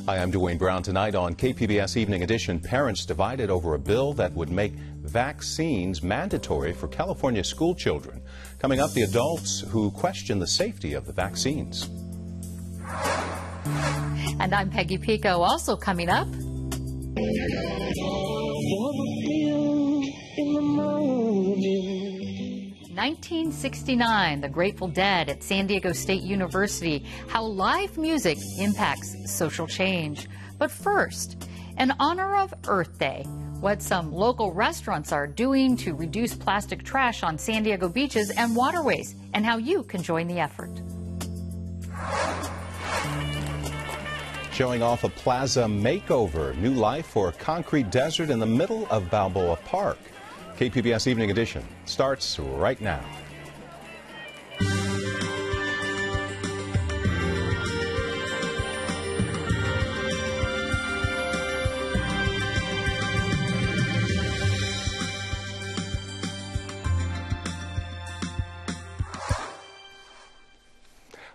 Hi, I'm Dwayne Brown. Tonight on KPBS Evening Edition, parents divided over a bill that would make vaccines mandatory for California school children. Coming up, the adults who question the safety of the vaccines. And I'm Peggy Pico. Also coming up, 1969, the Grateful Dead at San Diego State University, how live music impacts social change. But first, in honor of Earth Day, what some local restaurants are doing to reduce plastic trash on San Diego beaches and waterways, and how you can join the effort. Showing off a plaza makeover, new life for a concrete desert in the middle of Balboa Park. KPBS Evening Edition starts right now.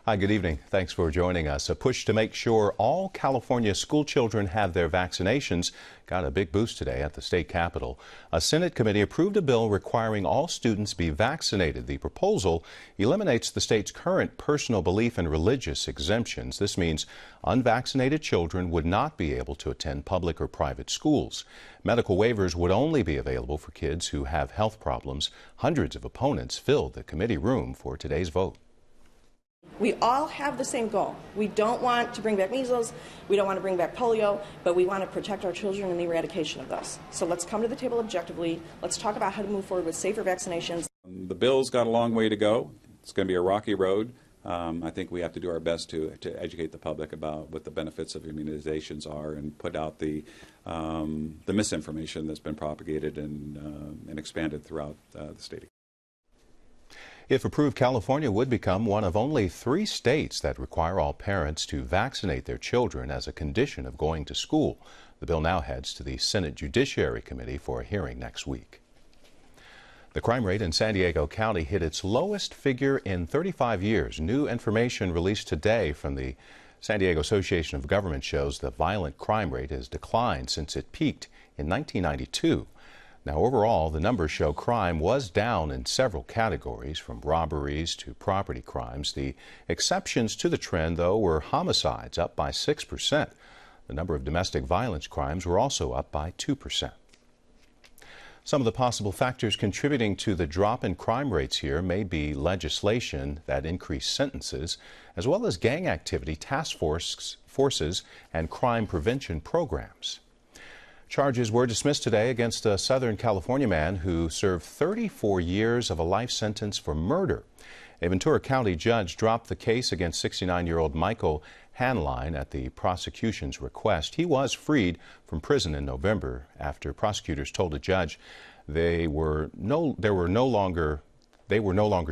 Hi, good evening. Thanks for joining us. A push to make sure all California school children have their vaccinations got a big boost today at the state capitol. A Senate committee approved a bill requiring all students be vaccinated. The proposal eliminates the state's current personal belief and religious exemptions. This means unvaccinated children would not be able to attend public or private schools. Medical waivers would only be available for kids who have health problems. Hundreds of opponents filled the committee room for today's vote. We all have the same goal. We don't want to bring back measles, we don't want to bring back polio, but we want to protect our children and the eradication of those. So let's come to the table objectively. Let's talk about how to move forward with safer vaccinations. The bill's got a long way to go. It's going to be a rocky road. I think we have to do our best to educate the public about what the benefits of immunizations are and put out the misinformation that's been propagated and expanded throughout the state. If approved, California would become one of only 3 states that require all parents to vaccinate their children as a condition of going to school. The bill now heads to the Senate Judiciary Committee for a hearing next week. The crime rate in San Diego County hit its lowest figure in 35 years. New information released today from the San Diego Association of Government shows the violent crime rate has declined since it peaked in 1992. Now, overall, the numbers show crime was down in several categories, from robberies to property crimes. The exceptions to the trend, though, were homicides, up by 6%. The number of domestic violence crimes were also up by 2%. Some of the possible factors contributing to the drop in crime rates here may be legislation that increased sentences, as well as gang activity, task forces, and crime prevention programs. Charges were dismissed today against a Southern California man who served 34 years of a life sentence for murder. A Ventura County judge dropped the case against 69-year-old Michael Hanline at the prosecution's request. He was freed from prison in November after prosecutors told a judge they were no longer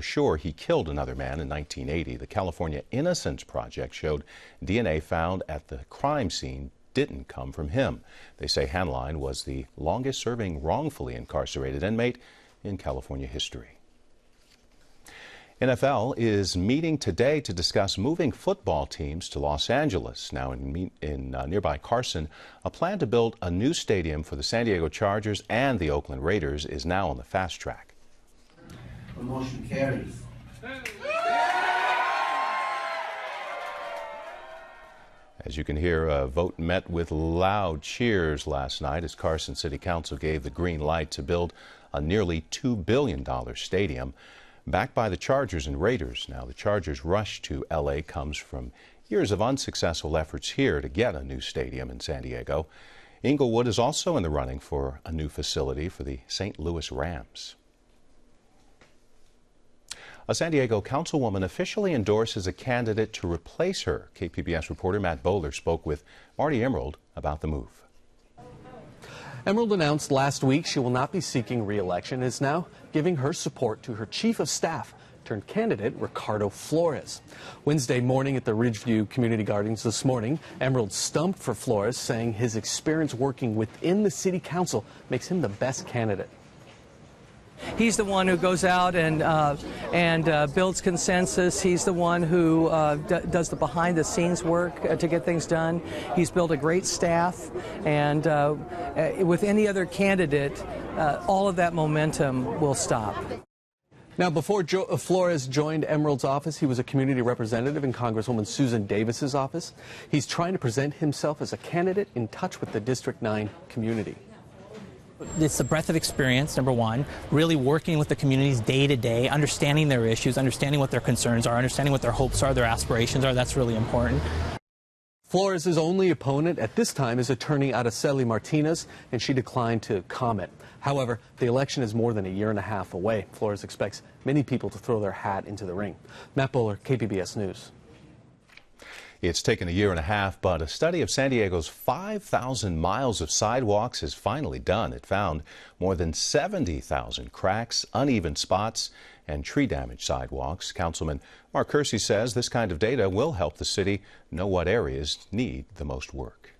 sure he killed another man in 1980. The California Innocence Project showed DNA found at the crime scene didn't come from him. They say Hanline was the longest-serving wrongfully incarcerated inmate in California history. NFL is meeting today to discuss moving football teams to Los Angeles. Now in nearby Carson, a plan to build a new stadium for the San Diego Chargers and the Oakland Raiders is now on the fast track. The motion carries. As you can hear, a vote met with loud cheers last night as Carson City Council gave the green light to build a nearly $2 billion stadium backed by the Chargers and Raiders. Now, the Chargers' rush to L.A. comes from years of unsuccessful efforts here to get a new stadium in San Diego. Inglewood is also in the running for a new facility for the St. Louis Rams. A San Diego councilwoman officially endorses a candidate to replace her. KPBS reporter Matt Bowler spoke with Marty Emerald about the move. Emerald announced last week she will not be seeking re-election and is now giving her support to her chief of staff turned candidate Ricardo Flores. Wednesday morning at the Ridgeview Community Gardens this morning, Emerald stumped for Flores, saying his experience working within the city council makes him the best candidate. He's the one who goes out and builds consensus. He's the one who does the behind-the-scenes work to get things done. He's built a great staff, and with any other candidate, all of that momentum will stop. Now, before Flores joined Emerald's office, he was a community representative in Congresswoman Susan Davis's office. He's trying to present himself as a candidate in touch with the District 9 community. It's the breadth of experience, number one, really working with the communities day to day, understanding their issues, understanding what their concerns are, understanding what their hopes are, their aspirations are. That's really important. Flores' only opponent at this time is attorney Araceli Martinez, and she declined to comment. However, the election is more than a year and a half away. Flores expects many people to throw their hat into the ring. Matt Bowler, KPBS News. It's taken a year and a half, but a study of San Diego's 5,000 miles of sidewalks is finally done. It found more than 70,000 cracks, uneven spots, and tree-damaged sidewalks. Councilman Mark Kersey says this kind of data will help the city know what areas need the most work.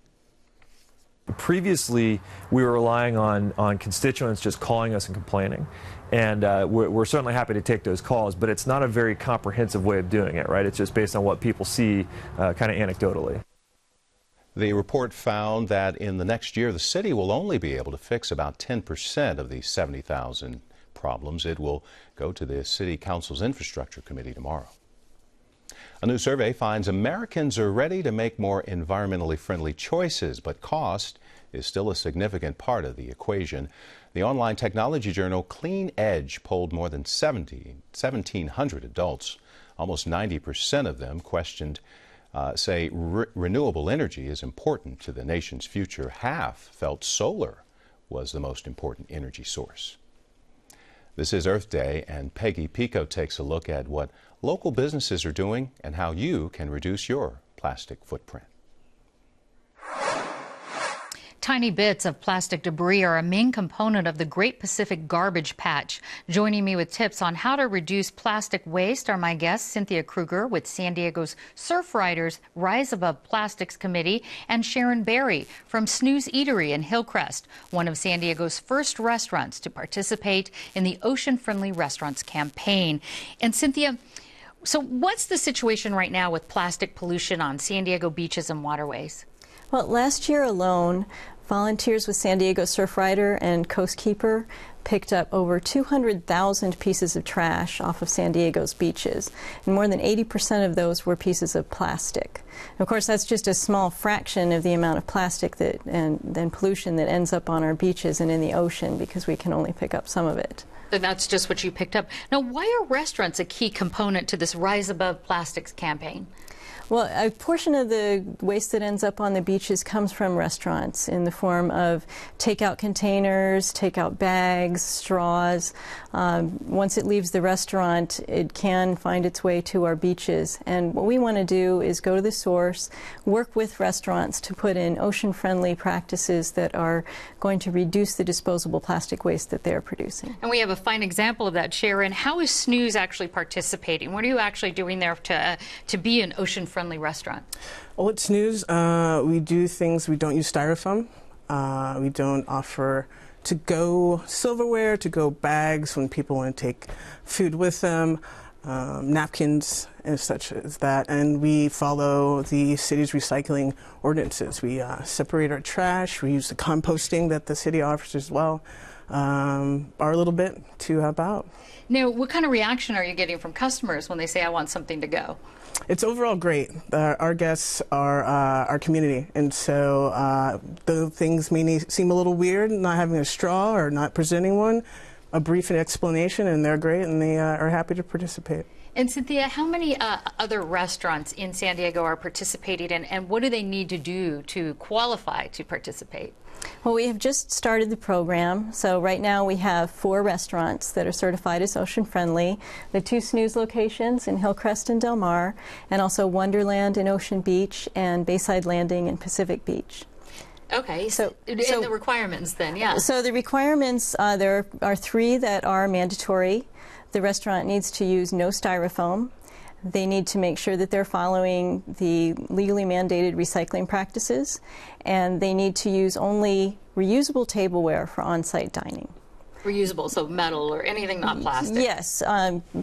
Previously, we were relying on constituents just calling us and complaining. And we're certainly happy to take those calls, but it's not a very comprehensive way of doing it, right? It's just based on what people see kind of anecdotally. The report found that in the next year, the city will only be able to fix about 10% of the 70,000 problems. It will go to the City Council's Infrastructure Committee tomorrow. A new survey finds Americans are ready to make more environmentally friendly choices, but cost is still a significant part of the equation. The online technology journal Clean Edge polled more than 1,700 adults. Almost 90% of them questioned say renewable energy is important to the nation's future. Half felt solar was the most important energy source. This is Earth Day, and Peggy Pico takes a look at what local businesses are doing and how you can reduce your plastic footprint. Tiny bits of plastic debris are a main component of the Great Pacific Garbage Patch. Joining me with tips on how to reduce plastic waste are my guests, Cynthia Kruger with San Diego's Surfriders Rise Above Plastics Committee, and Sharon Berry from Snooze Eatery in Hillcrest, one of San Diego's first restaurants to participate in the Ocean Friendly Restaurants campaign. And Cynthia, so what's the situation right now with plastic pollution on San Diego beaches and waterways? Well, last year alone, volunteers with San Diego Surfrider and Coastkeeper picked up over 200,000 pieces of trash off of San Diego's beaches, and more than 80% of those were pieces of plastic. And of course, that's just a small fraction of the amount of plastic that and pollution that ends up on our beaches and in the ocean, because we can only pick up some of it. And that's just what you picked up. Now, why are restaurants a key component to this Rise Above Plastics campaign? Well, a portion of the waste that ends up on the beaches comes from restaurants in the form of takeout containers, takeout bags, straws. Once it leaves the restaurant, it can find its way to our beaches. And what we want to do is go to the source, work with restaurants to put in ocean-friendly practices that are going to reduce the disposable plastic waste that they're producing. And we have a fine example of that, Sharon. How is Snooze actually participating? What are you actually doing there to be an ocean-friendly restaurant? Well, at Snooze, we do things. We don't use styrofoam. We don't offer to-go silverware, to-go bags when people want to take food with them, napkins and such as that. And we follow the city's recycling ordinances. We separate our trash. We use the composting that the city offers as well. Our little bit to help out. Now, what kind of reaction are you getting from customers when they say, I want something to go? It's overall great. Our guests are our community, and so though things may seem a little weird, not having a straw or not presenting one, a brief explanation, and they're great, and they are happy to participate. And Cynthia, how many other restaurants in San Diego are participating, and what do they need to do to qualify to participate? Well, we have just started the program. So right now we have 4 restaurants that are certified as ocean friendly. The 2 Snooze locations in Hillcrest and Del Mar, and also Wonderland in Ocean Beach and Bayside Landing in Pacific Beach. Okay, so the requirements then, yeah. So the requirements, there are 3 that are mandatory. The restaurant needs to use no styrofoam. They need to make sure that they're following the legally mandated recycling practices, and they need to use only reusable tableware for on-site dining. Reusable, so metal or anything not plastic? Yes,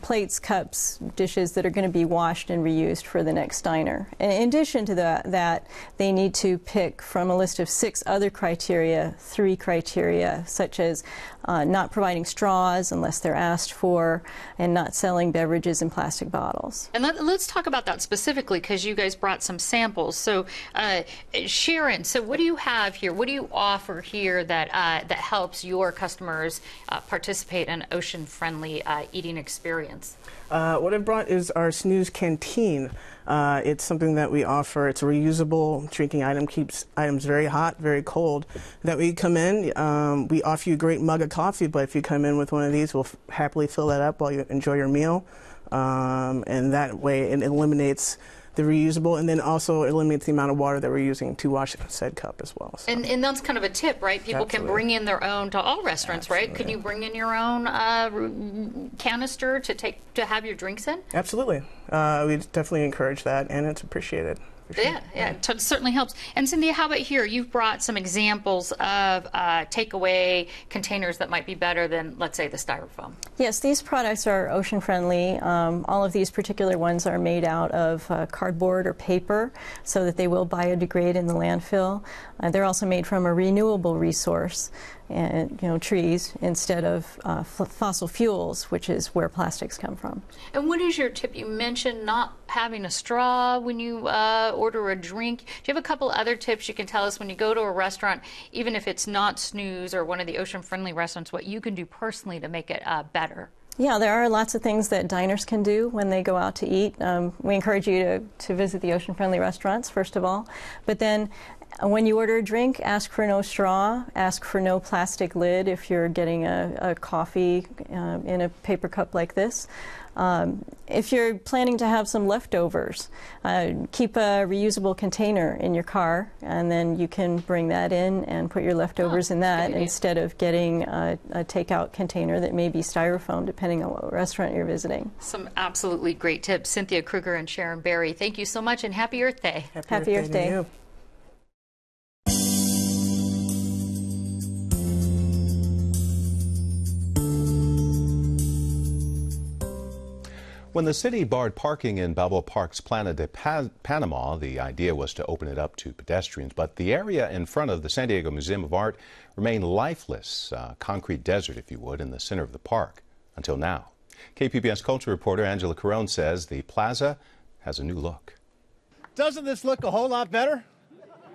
plates, cups, dishes that are going to be washed and reused for the next diner. In addition to that, they need to pick from a list of 6 other criteria, 3 criteria, such as not providing straws unless they're asked for, and not selling beverages in plastic bottles. And let's talk about that specifically, because you guys brought some samples. So, Sharon, so what do you have here? What do you offer here that that helps your customers participate in ocean-friendly eating experience? What I brought is our Snooze Canteen. It's something that we offer. It's a reusable drinking item, keeps items very hot, very cold. That we come in, we offer you a great mug of coffee, but if you come in with one of these, we'll happily fill that up while you enjoy your meal. And that way it eliminates the reusable, and then also eliminates the amount of water that we're using to wash said cup as well. So. And that's kind of a tip, right? People Absolutely. can bring in their own, to all restaurants, Absolutely. right? Can you bring in your own canister to have your drinks in? Absolutely. We definitely encourage that, and it's appreciated. Sure. Yeah, it certainly helps. And Cynthia, how about here? You've brought some examples of takeaway containers that might be better than, let's say, the styrofoam. Yes, these products are ocean friendly. All of these particular ones are made out of cardboard or paper so that they will biodegrade in the landfill. They're also made from a renewable resource, and trees, instead of fossil fuels, which is where plastics come from. And what is your tip? You mentioned not having a straw when you order a drink. Do you have a couple other tips you can tell us when you go to a restaurant, even if it's not Snooze or one of the ocean-friendly restaurants, what you can do personally to make it better? Yeah, there are lots of things that diners can do when they go out to eat. We encourage you to visit the ocean-friendly restaurants, first of all. But then when you order a drink, ask for no straw, ask for no plastic lid if you're getting a coffee in a paper cup like this. If you're planning to have some leftovers, keep a reusable container in your car, and then you can bring that in and put your leftovers in that instead of getting a takeout container that may be styrofoam, depending on what restaurant you're visiting. Some absolutely great tips. Cynthia Kruger and Sharon Berry, thank you so much, and happy Earth Day. Happy Earth Day. When the city barred parking in Balboa Park's Playa de Panama, the idea was to open it up to pedestrians, but the area in front of the San Diego Museum of Art remained lifeless, concrete desert, if you would, in the center of the park, until now. KPBS culture reporter Angela Carone says the plaza has a new look. Doesn't this look a whole lot better?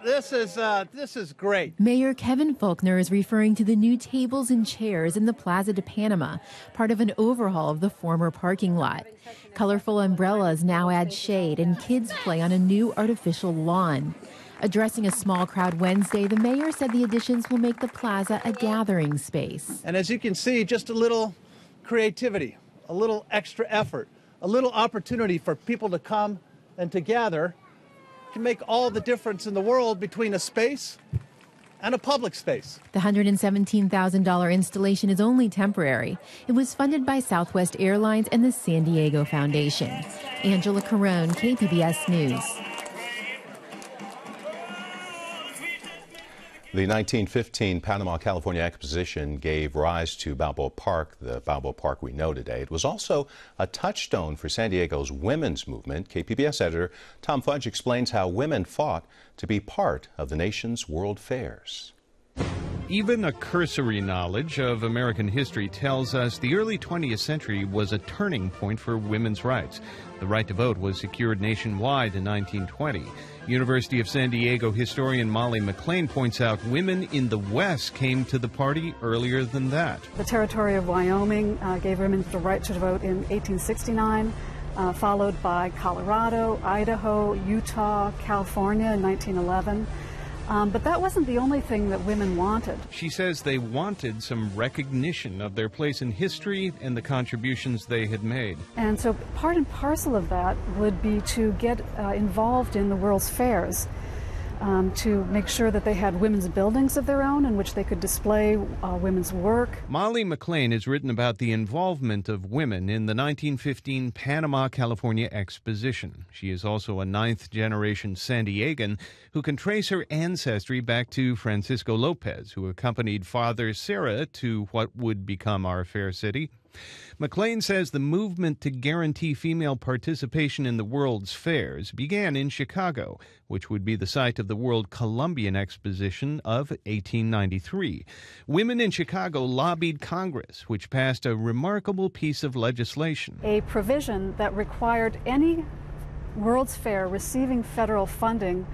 This is great. Mayor Kevin Faulkner is referring to the new tables and chairs in the Plaza de Panama, part of an overhaul of the former parking lot. Colorful umbrellas now add shade, and kids play on a new artificial lawn. Addressing a small crowd Wednesday, the mayor said the additions will make the plaza a gathering space. And as you can see, just a little creativity, a little extra effort, a little opportunity for people to come and to gather can make all the difference in the world between a space and a public space. The $117,000 installation is only temporary. It was funded by Southwest Airlines and the San Diego Foundation. Angela Carone, KPBS News. The 1915 Panama, California Exposition gave rise to Balboa Park, the Balboa Park we know today. It was also a touchstone for San Diego's women's movement. KPBS editor Tom Fudge explains how women fought to be part of the nation's world fairs. Even a cursory knowledge of American history tells us the early 20th century was a turning point for women's rights. The right to vote was secured nationwide in 1920. University of San Diego historian Molly McLean points out women in the West came to the party earlier than that. The territory of Wyoming gave women the right to vote in 1869, followed by Colorado, Idaho, Utah, California in 1911. But that wasn't the only thing that women wanted. She says they wanted some recognition of their place in history and the contributions they had made. And so part and parcel of that would be to get involved in the world's fairs. to make sure that they had women's buildings of their own in which they could display women's work. Molly McLean has written about the involvement of women in the 1915 Panama, California Exposition. She is also a ninth-generation San Diegan who can trace her ancestry back to Francisco Lopez, who accompanied Father Serra to what would become our fair city. McLean says the movement to guarantee female participation in the world's fairs began in Chicago, which would be the site of the World Columbian Exposition of 1893. Women in Chicago lobbied Congress, which passed a remarkable piece of legislation. A provision that required any World's Fair receiving federal funding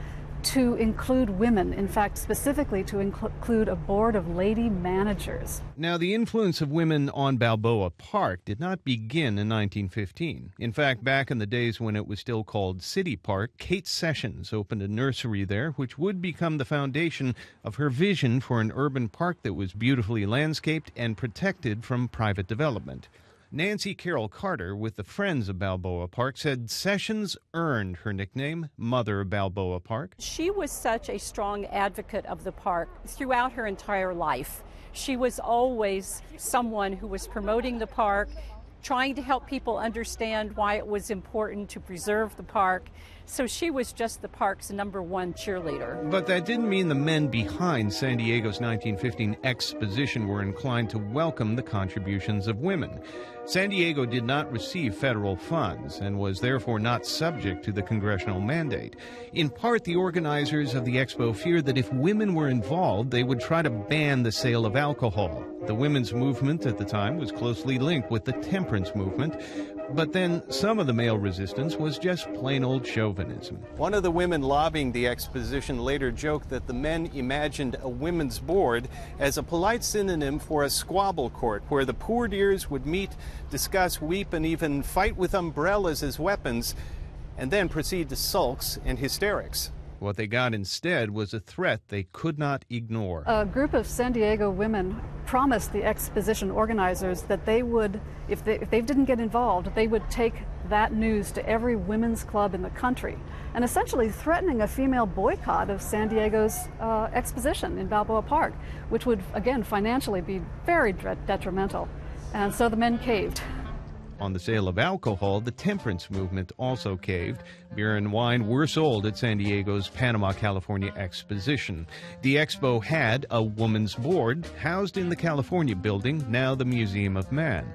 to include women, in fact, specifically to include a board of lady managers. Now, the influence of women on Balboa Park did not begin in 1915. In fact, back in the days when it was still called City Park, Kate Sessions opened a nursery there, which would become the foundation of her vision for an urban park that was beautifully landscaped and protected from private development. Nancy Carroll Carter with the Friends of Balboa Park said Sessions earned her nickname, Mother of Balboa Park. She was such a strong advocate of the park throughout her entire life. She was always someone who was promoting the park, trying to help people understand why it was important to preserve the park. So she was just the park's #1 cheerleader. But that didn't mean the men behind San Diego's 1915 exposition were inclined to welcome the contributions of women. San Diego did not receive federal funds and was therefore not subject to the congressional mandate. In part, the organizers of the expo feared that if women were involved, they would try to ban the sale of alcohol. The women's movement at the time was closely linked with the temperance movement. But then some of the male resistance was just plain old chauvinism. One of the women lobbying the exposition later joked that the men imagined a women's board as a polite synonym for a squabble court where the poor dears would meet, discuss, weep, and even fight with umbrellas as weapons, and then proceed to sulks and hysterics. What they got instead was a threat they could not ignore. A group of San Diego women promised the exposition organizers that they would, if they didn't get involved, they would take that news to every women's club in the country, and essentially threatening a female boycott of San Diego's exposition in Balboa Park, which would, again, financially be very detrimental. And so the men caved. On the sale of alcohol, the temperance movement also caved. Beer and wine were sold at San Diego's Panama, California Exposition. The expo had a woman's board housed in the California building, now the Museum of Man.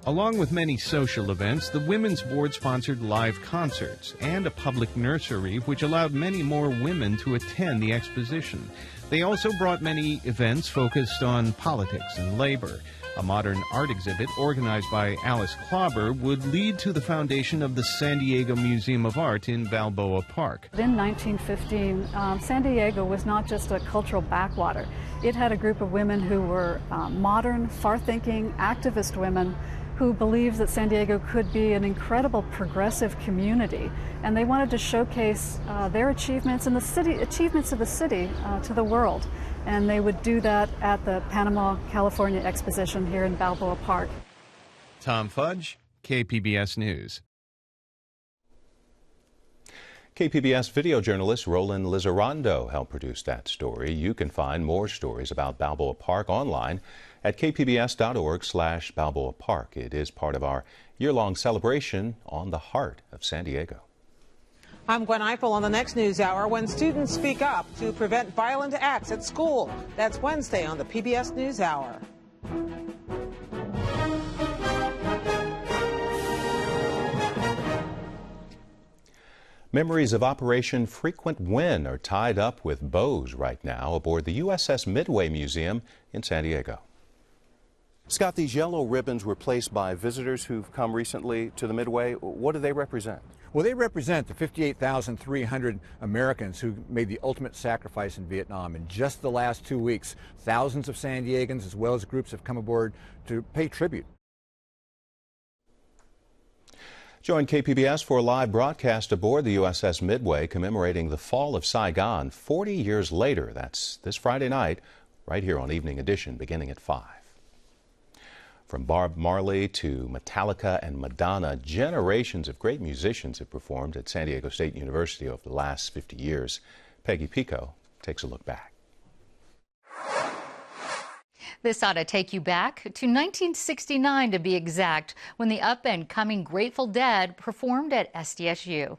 Along with many social events, the Women's Board sponsored live concerts and a public nursery, which allowed many more women to attend the exposition. They also brought many events focused on politics and labor. A modern art exhibit organized by Alice Klauber would lead to the foundation of the San Diego Museum of Art in Balboa Park. In 1915, San Diego was not just a cultural backwater. It had a group of women who were modern, far-thinking, activist women who believed that San Diego could be an incredible progressive community, and they wanted to showcase their achievements and achievements of the city to the world. And they would do that at the Panama, California Exposition here in Balboa Park. Tom Fudge, KPBS News. KPBS video journalist Roland Lizarrando helped produce that story. You can find more stories about Balboa Park online at kpbs.org/Balboa Park. It is part of our year-long celebration on the heart of San Diego. I'm Gwen Eiffel on the next News Hour. When students speak up to prevent violent acts at school. That's Wednesday on the PBS News Hour. Memories of Operation Frequent Wind are tied up with bows right now aboard the USS Midway Museum in San Diego. Scott, these yellow ribbons were placed by visitors who've come recently to the Midway. What do they represent? Well, they represent the 58,300 Americans who made the ultimate sacrifice in Vietnam. In just the last 2 weeks, thousands of San Diegans as well as groups have come aboard to pay tribute. Join KPBS for a live broadcast aboard the USS Midway commemorating the fall of Saigon 40 years later. That's this Friday night, right here on Evening Edition, beginning at 5. From Bob Marley to Metallica and Madonna, generations of great musicians have performed at San Diego State University over the last 50 years. Peggy Pico takes a look back. This ought to take you back to 1969 to be exact, when the up-and-coming Grateful Dead performed at SDSU.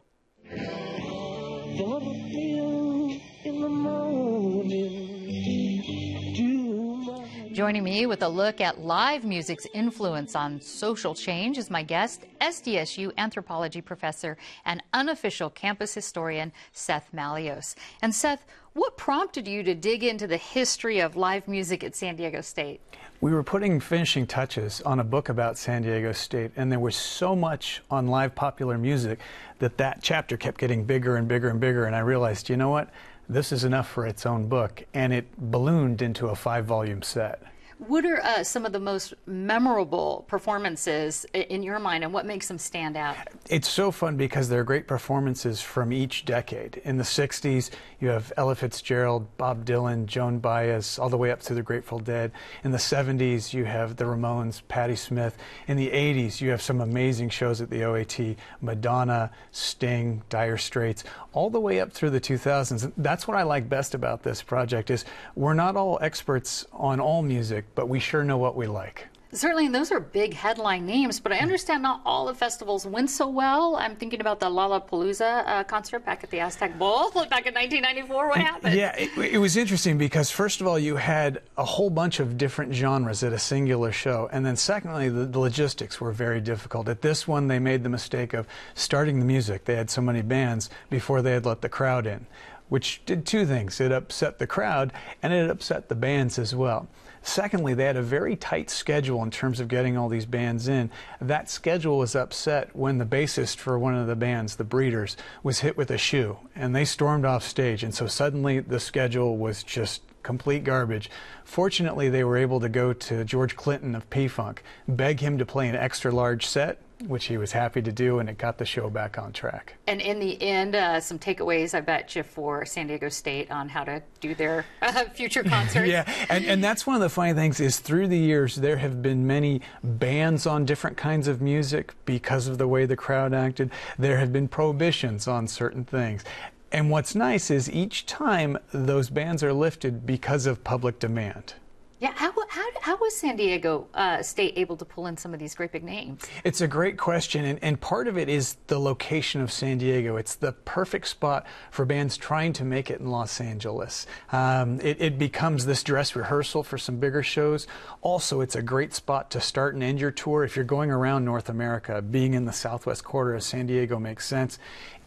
Joining me with a look at live music's influence on social change is my guest, SDSU anthropology professor and unofficial campus historian, Seth Malios. And Seth, what prompted you to dig into the history of live music at San Diego State? We were putting finishing touches on a book about San Diego State, and there was so much on live popular music that chapter kept getting bigger and bigger and bigger, and I realized, you know what? This is enough for its own book, and it ballooned into a 5-volume set. What are some of the most memorable performances in your mind, and what makes them stand out? It's so fun because they're great performances from each decade. In the 60s, you have Ella Fitzgerald, Bob Dylan, Joan Baez, all the way up to the Grateful Dead. In the 70s, you have the Ramones, Patti Smith. In the 80s, you have some amazing shows at the OAT, Madonna, Sting, Dire Straits, all the way up through the 2000s. That's what I like best about this project is we're not all experts on all music, but we sure know what we like. Certainly, and those are big headline names, but I understand not all the festivals went so well. I'm thinking about the Lollapalooza concert back at the Aztec Bowl back in 1994. What happened? Yeah, it was interesting because, first of all, you had a whole bunch of different genres at a singular show, and then secondly, the logistics were very difficult. At this one, they made the mistake of starting the music. They had so many bands before they had let the crowd in, which did two things. It upset the crowd, and it upset the bands as well. Secondly, they had a very tight schedule in terms of getting all these bands in. That schedule was upset when the bassist for one of the bands, the Breeders, was hit with a shoe, and they stormed off stage, and so suddenly the schedule was just complete garbage. Fortunately, they were able to go to George Clinton of P-Funk, beg him to play an extra large set, which he was happy to do, and it got the show back on track. And in the end, some takeaways, I bet you, for San Diego State on how to do their future concerts. Yeah, and that's one of the funny things is through the years, there have been many bans on different kinds of music because of the way the crowd acted. There have been prohibitions on certain things. And what's nice is each time those bans are lifted because of public demand. Yeah, how was San Diego State able to pull in some of these great big names? It's a great question, and part of it is the location of San Diego. It's the perfect spot for bands trying to make it in Los Angeles. It becomes this dress rehearsal for some bigger shows. Also, it's a great spot to start and end your tour. If you're going around North America, being in the southwest quarter of San Diego makes sense.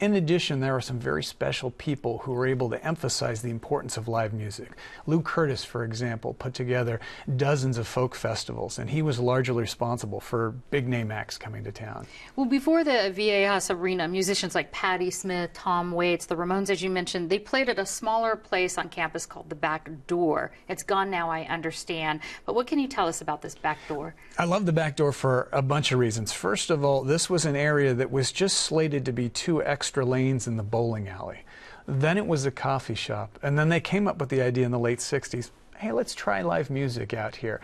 In addition, there are some very special people who were able to emphasize the importance of live music. Lou Curtis, for example, put together dozens of folk festivals, and he was largely responsible for big name acts coming to town. Well, before the Viejas Arena, musicians like Patti Smith, Tom Waits, the Ramones, as you mentioned, they played at a smaller place on campus called the Back Door. It's gone now, I understand. But what can you tell us about this Back Door? I love the Back Door for a bunch of reasons. First of all, this was an area that was just slated to be 2 extra lanes in the bowling alley. Then it was a coffee shop, and then they came up with the idea in the late 60s, hey, let's try live music out here.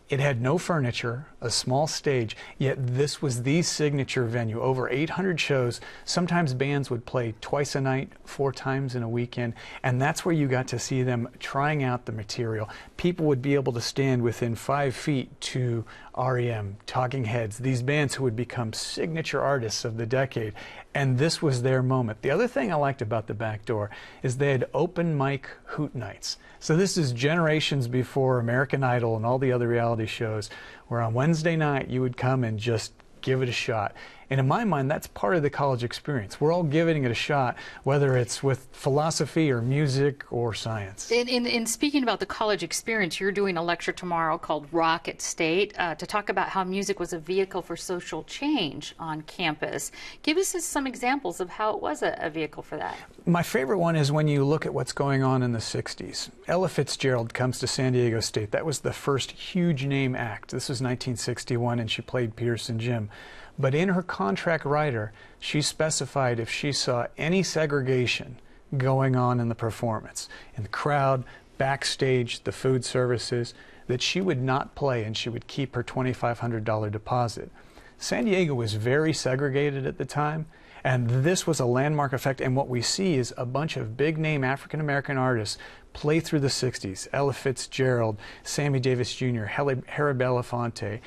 It had no furniture, a small stage, yet this was the signature venue. Over 800 shows. Sometimes bands would play twice a night, 4 times in a weekend, and that's where you got to see them trying out the material. People would be able to stand within 5 feet to REM, Talking Heads, these bands who would become signature artists of the decade, and this was their moment. The other thing I liked about the Back Door is they had open mic hoot nights. So this is generations before American Idol and all the other reality shows, where on Wednesday night you would come and just give it a shot. And in my mind, that's part of the college experience. We're all giving it a shot, whether it's with philosophy or music or science. In speaking about the college experience, you're doing a lecture tomorrow called Rock at State to talk about how music was a vehicle for social change on campus. Give us some examples of how it was a vehicle for that. My favorite one is when you look at what's going on in the 60s. Ella Fitzgerald comes to San Diego State. That was the first huge name act. This was 1961, and she played Peterson Gym. But in her contract rider, she specified if she saw any segregation going on in the performance, in the crowd, backstage, the food services, that she would not play and she would keep her $2,500 deposit. San Diego was very segregated at the time, And this was a landmark effect, and what we see is a bunch of big-name African-American artists play through the 60s. Ella Fitzgerald, Sammy Davis Jr., Harry Belafonte.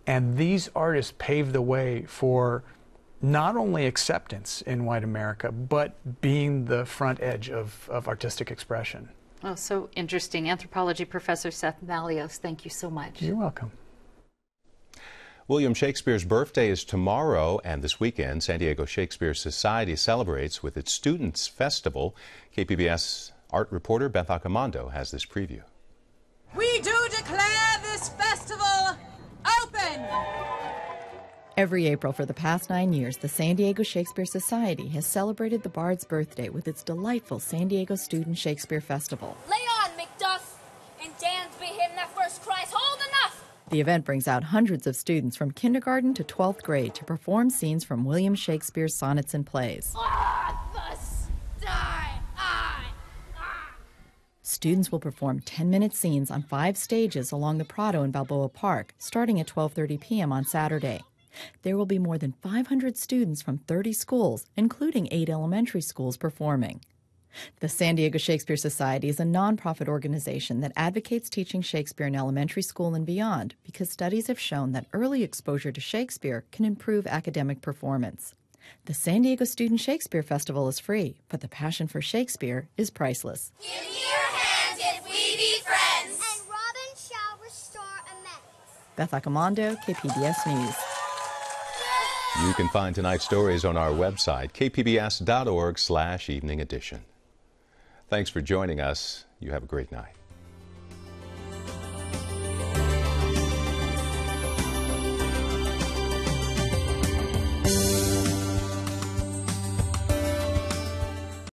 And these artists paved the way for not only acceptance in white America, but being the front edge of artistic expression. Oh, so interesting. Anthropology professor Seth Malios, thank you so much. You're welcome. William Shakespeare's birthday is tomorrow, and this weekend, San Diego Shakespeare Society celebrates with its Students' Festival. KPBS art reporter Beth Accomando has this preview. We do declare this festival open! Every April for the past 9 years, the San Diego Shakespeare Society has celebrated the Bard's birthday with its delightful San Diego Student Shakespeare Festival. Lay on, Macduff, and Dansby him that first cries, hold enough! The event brings out hundreds of students from kindergarten to 12th grade to perform scenes from William Shakespeare's sonnets and plays. Students will perform 10-minute scenes on 5 stages along the Prado and Balboa Park, starting at 12:30 p.m. on Saturday. There will be more than 500 students from 30 schools, including 8 elementary schools, performing. The San Diego Shakespeare Society is a nonprofit organization that advocates teaching Shakespeare in elementary school and beyond because studies have shown that early exposure to Shakespeare can improve academic performance. The San Diego Student Shakespeare Festival is free, but the passion for Shakespeare is priceless. Give me your hands if we be friends, and Robin shall restore amends. Beth Accomando, KPBS News. You can find tonight's stories on our website, kpbs.org/evening edition. Thanks for joining us. You have a great night.